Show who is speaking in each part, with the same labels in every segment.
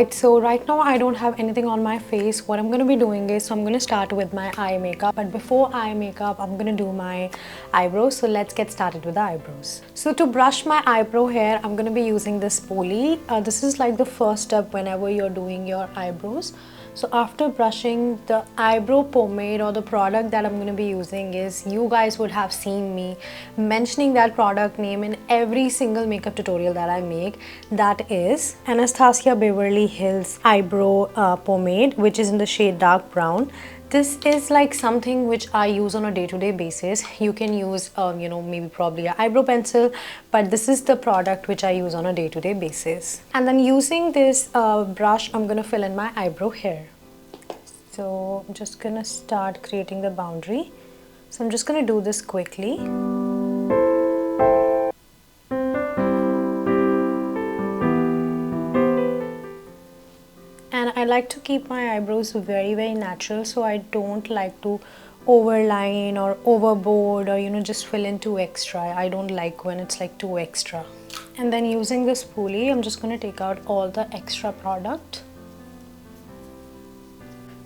Speaker 1: Alright, so right now I don't have anything on my face. What I'm going to be doing is, so I'm going to start with my eye makeup. But before eye makeup, I'm going to do my eyebrows. So let's get started with the eyebrows. So to brush my eyebrow hair, I'm going to be using this spoolie. This is like the first step whenever you're doing your eyebrows. So after brushing, the eyebrow pomade or the product that I'm going to be using is, you guys would have seen me mentioning that product name in every single makeup tutorial that I make. That is Anastasia Beverly Hills eyebrow pomade, which is in the shade dark brown. This is like something which I use on a day-to-day basis. You can use, maybe probably an eyebrow pencil, but this is the product which I use on a day-to-day basis. And then using this brush, I'm gonna fill in my eyebrow hair. So I'm just gonna start creating the boundary. So I'm just gonna do this quickly. And I like to keep my eyebrows very natural, so I don't like to overline or overboard or just fill in too extra. I don't like when it's like too extra. And then using this spoolie, I'm just going to take out all the extra product.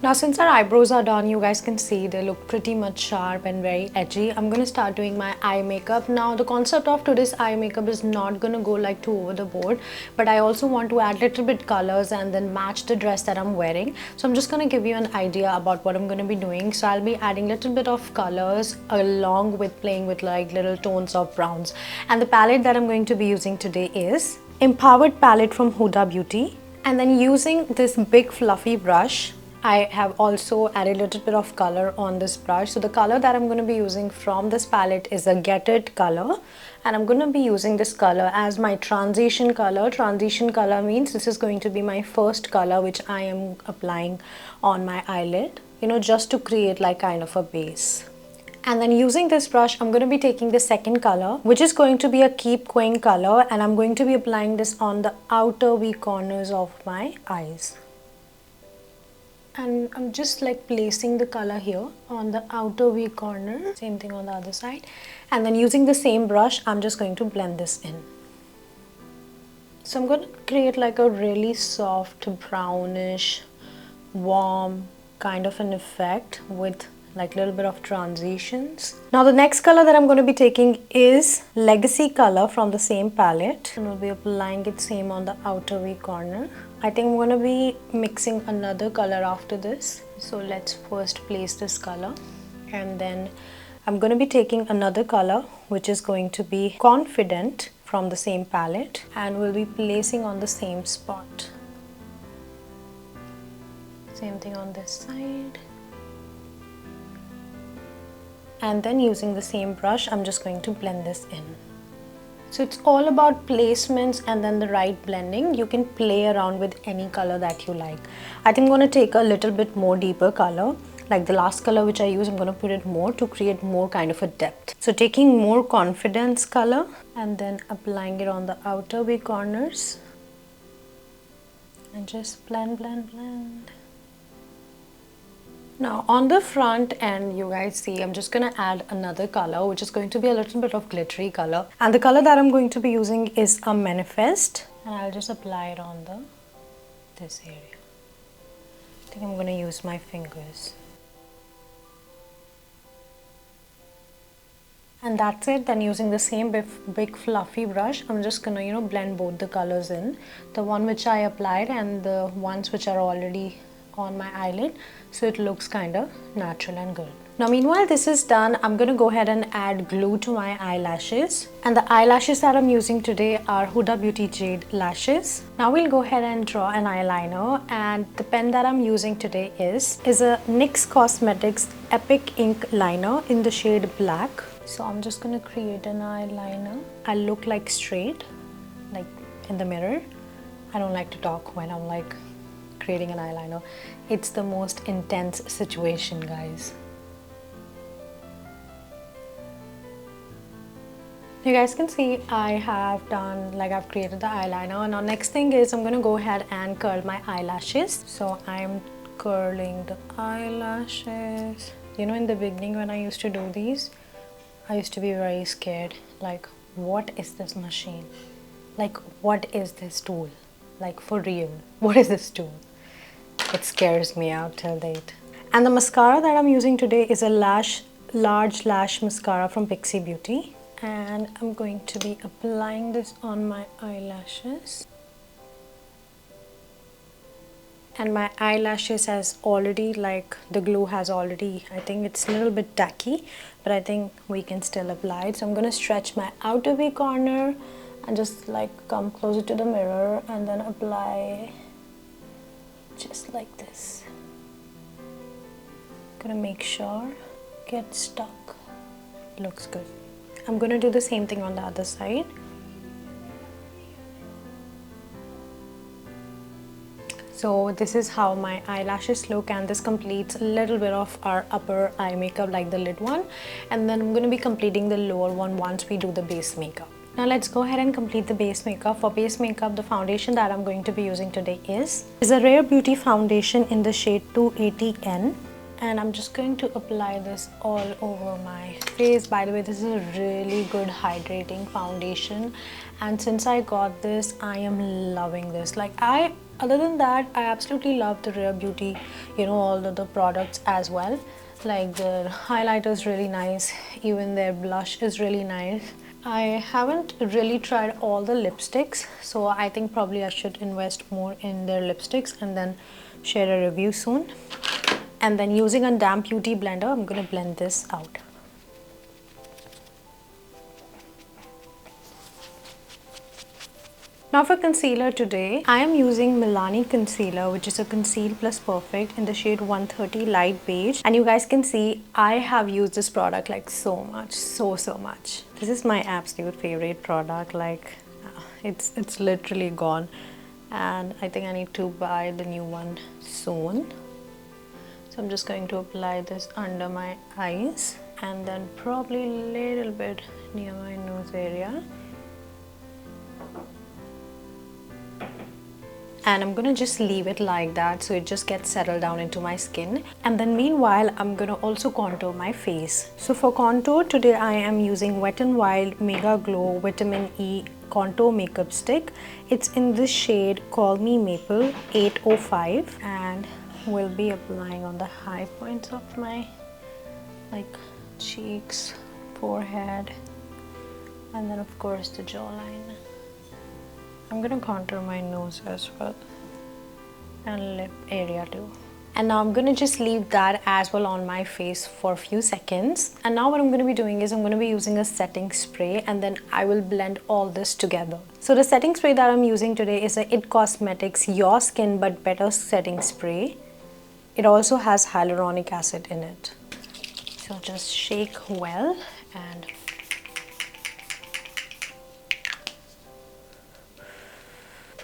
Speaker 1: Now since our eyebrows are done, you guys can see they look pretty much sharp and very edgy. I'm going to start doing my eye makeup. Now the concept of today's eye makeup is not going to go like too over the board, but I also want to add little bit colors and then match the dress that I'm wearing. So I'm just going to give you an idea about what I'm going to be doing. So I'll be adding little bit of colors along with playing with like little tones of browns. And the palette that I'm going to be using today is Empowered palette from Huda Beauty. And then using this big fluffy brush, I have also added a little bit of color on this brush. So the color that I'm going to be using from this palette is a Get It color, and I'm going to be using this color as my transition color. Transition color means this is going to be my first color which I am applying on my eyelid, just to create like kind of a base. And then using this brush, I'm going to be taking the second color, which is going to be a Keep Going color, and I'm going to be applying this on the outer V corners of my eyes. And I'm just like placing the color here on the outer V corner, same thing on the other side. And then using the same brush, I'm just going to blend this in. So I'm going to create like a really soft brownish, warm kind of an effect with like a little bit of transitions. Now the next color that I'm going to be taking is Legacy color from the same palette, and we'll be applying it same on the outer V corner. I think I'm going to be mixing another color after this. So let's first place this color, and then I'm going to be taking another color which is going to be Confident from the same palette, and we'll be placing on the same spot. Same thing on this side. And then using the same brush, I'm just going to blend this in. So it's all about placements and then the right blending. You can play around with any color that you like. I think I'm going to take a little bit more deeper color. Like the last color which I use, I'm going to put it more to create more kind of a depth. So taking more Confidence color and then applying it on the outer V corners. And just blend. Now on the front end, you guys see I'm just going to add another color which is going to be a little bit of glittery color, and the color that I'm going to be using is a Manifest, and I'll just apply it on this area. I think I'm going to use my fingers. And that's it. Then using the same big fluffy brush, I'm just gonna blend both the colors in, the one which I applied and the ones which are already on my eyelid, so it looks kind of natural and good. Now meanwhile this is done, I'm going to go ahead and add glue to my eyelashes, and the eyelashes that I'm using today are Huda Beauty Jade lashes. Now we'll go ahead and draw an eyeliner, and the pen that I'm using today is a NYX Cosmetics Epic Ink Liner in the shade black. So I'm just going to create an eyeliner. I look like straight, like in the mirror. I don't like to talk when I'm like creating an eyeliner. It's the most intense situation, guys. You guys can see I have done, like I've created the eyeliner. Now next thing is I'm going to go ahead and curl my eyelashes. So I'm curling the eyelashes. In the beginning when I used to do these, I used to be very scared, like what is this machine? Like what is this tool? like for real. What is this tool? It scares me out till date. And the mascara that I'm using today is a large lash mascara from Pixie Beauty. And I'm going to be applying this on my eyelashes. And my eyelashes has already, like, the glue has already, I think it's a little bit tacky, but I think we can still apply it. So I'm going to stretch my outer V corner and just like come closer to the mirror and then apply just like this. Gonna make sure get stuck. Looks good. I'm gonna do the same thing on the other side. So this is how my eyelashes look, and this completes a little bit of our upper eye makeup, like the lid one, and then I'm going to be completing the lower one once we do the base makeup. Now let's go ahead and complete the base makeup. For base makeup, the foundation that I'm going to be using today is a Rare Beauty foundation in the shade 280N. And I'm just going to apply this all over my face. By the way, this is a really good hydrating foundation, and since I got this, I am loving this. Like, other than that, I absolutely love the Rare Beauty, you know, all the products as well. Like, the highlighter is really nice, even their blush is really nice. I haven't really tried all the lipsticks, so I think probably I should invest more in their lipsticks and then share a review soon. And then using a damp beauty blender, I'm going to blend this out. Now for concealer today, I am using Milani concealer, which is a Conceal Plus Perfect in the shade 130 Light Beige. And you guys can see I have used this product like so much, so much. This is my absolute favorite product. Like, it's literally gone, and I think I need to buy the new one soon. So I'm just going to apply this under my eyes and then probably a little bit near my nose area. And I'm gonna just leave it like that so it just gets settled down into my skin. And then meanwhile, I'm gonna also contour my face. So for contour today, I am using Wet n Wild Mega Glow Vitamin E Contour Makeup Stick. It's in this shade Call Me Maple 805, and we'll be applying on the high points of my cheeks, forehead, and then of course the jawline. I'm gonna contour my nose as well and lip area too. And now I'm gonna just leave that as well on my face for a few seconds. And now what I'm gonna be doing is I'm gonna be using a setting spray, and then I will blend all this together. So the setting spray that I'm using today is a IT Cosmetics Your Skin But Better setting spray. It also has hyaluronic acid in it. So just shake well, and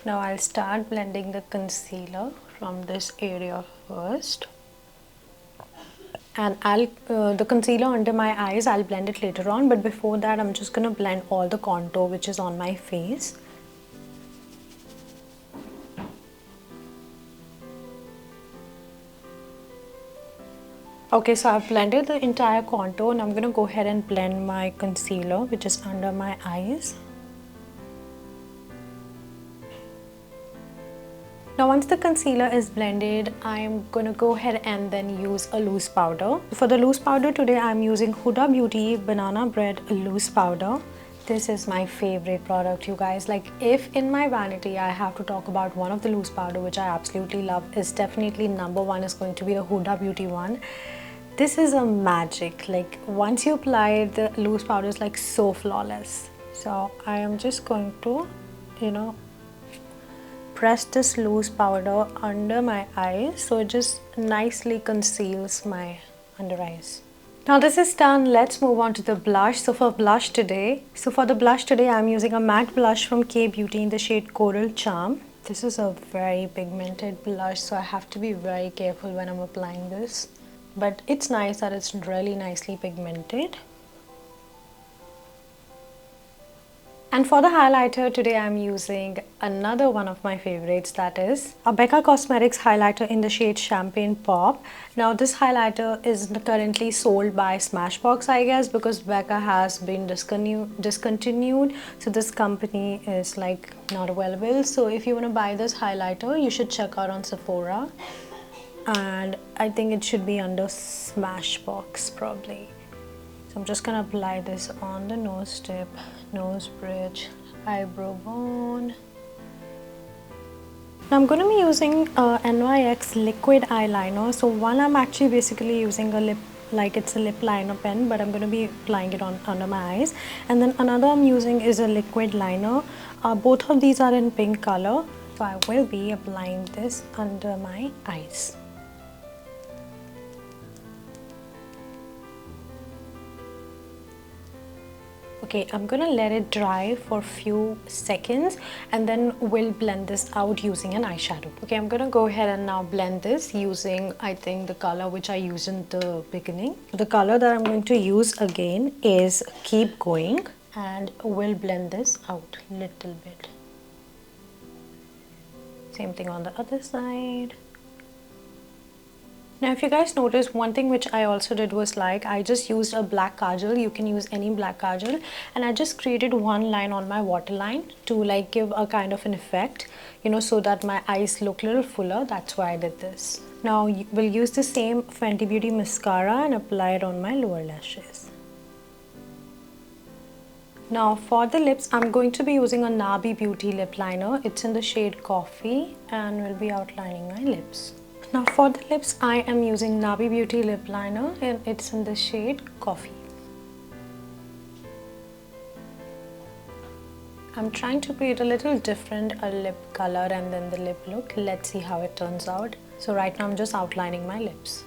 Speaker 1: now I'll start blending the concealer from this area first. And the concealer under my eyes, I'll blend it later on, but before that I'm just gonna blend all the contour which is on my face. Okay, so I've blended the entire contour, and I'm going to go ahead and blend my concealer, which is under my eyes. Now once the concealer is blended, I'm going to go ahead and then use a loose powder. For the loose powder today, I'm using Huda Beauty Banana Bread Loose Powder. This is my favorite product, you guys. Like, if in my vanity I have to talk about one of the loose powder which I absolutely love, is definitely number one is going to be the Huda Beauty one. This is a magic. Like, once you apply it, the loose powder is like so flawless. So I am just going to, you know, press this loose powder under my eyes so it just nicely conceals my under eyes. Now this is done, let's move on to the blush. So for the blush today, I'm using a matte blush from K Beauty in the shade Coral Charm. This is a very pigmented blush, so I have to be very careful when I'm applying this. But it's nice that it's really nicely pigmented. And for the highlighter, today I'm using another one of my favorites, that is a Becca Cosmetics highlighter in the shade Champagne Pop. Now this highlighter is currently sold by Smashbox, I guess, because Becca has been discontinued. So this company is like not available. So if you want to buy this highlighter, you should check out on Sephora. And I think it should be under Smashbox probably. So I'm just gonna apply this on the nose tip, nose bridge, eyebrow bone. Now I'm gonna be using NYX liquid eyeliner. So one, I'm actually basically using a lip, like it's a lip liner pen, but I'm gonna be applying it on under my eyes. And then another I'm using is a liquid liner. Both of these are in pink color. So I will be applying this under my eyes. Okay, I'm gonna let it dry for a few seconds and then we'll blend this out using an eyeshadow. Okay, I'm gonna go ahead and now blend this using, I think, the color which I used in the beginning. The color that I'm going to use again is Keep Going, and we'll blend this out a little bit. Same thing on the other side. Now if you guys notice, one thing which I also did was like I just used a black kajal. You can use any black kajal, and I just created one line on my waterline to like give a kind of an effect, you know, so that my eyes look a little fuller. That's why I did this. Now we'll use the same Fenty Beauty mascara and apply it on my lower lashes. Now for the lips, I'm going to be using a Nabi Beauty lip liner. It's in the shade Coffee and we'll be outlining my lips. Now for the lips, I am using Nabi Beauty lip liner and it's in the shade Coffee. I'm trying to create a little different lip color and then the lip look. Let's see how it turns out. So right now I'm just outlining my lips.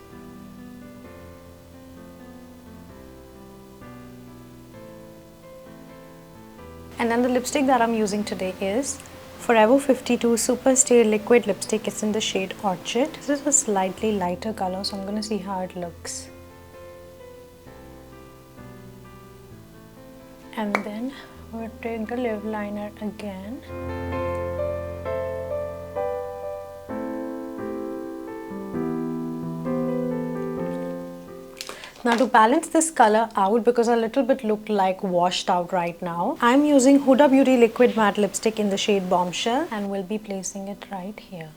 Speaker 1: And then the lipstick that I'm using today is Forever 52 Super Stay Liquid Lipstick. It's in the shade Orchid. This is a slightly lighter color, so I'm going to see how it looks. And then we'll take the lip liner again. Now to balance this color out, because a little bit looked like washed out right now, I'm using Huda Beauty Liquid Matte Lipstick in the shade Bombshell and we'll be placing it right here.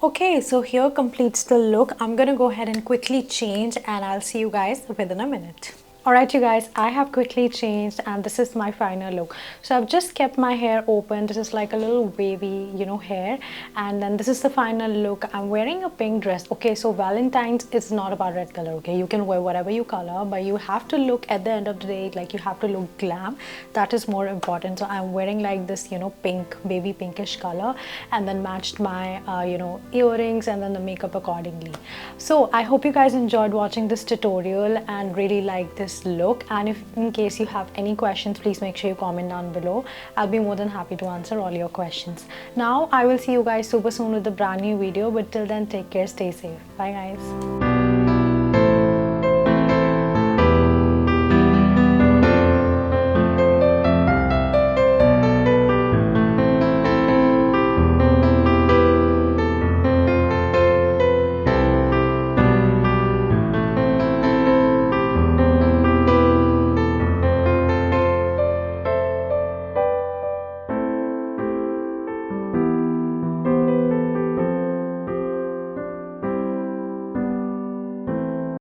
Speaker 1: Okay, so here completes the look. I'm gonna go ahead and quickly change and I'll see you guys within a minute. Alright you guys, I have quickly changed and this is my final look. So I've just kept my hair open. This is like a little wavy, you know, hair. And then this is the final look. I'm wearing a pink dress. Okay, so Valentine's is not about red color, okay? You can wear whatever you color, but you have to look at the end of the day, like you have to look glam. That is more important. So I'm wearing like this, you know, pink, baby pinkish color, and then matched my, you know, earrings and then the makeup accordingly. So I hope you guys enjoyed watching this tutorial and really like this look. And if in case you have any questions, please make sure you comment down below. I'll be more than happy to answer all your questions. Now I will see you guys super soon with a brand new video, but till then, take care, stay safe. Bye guys.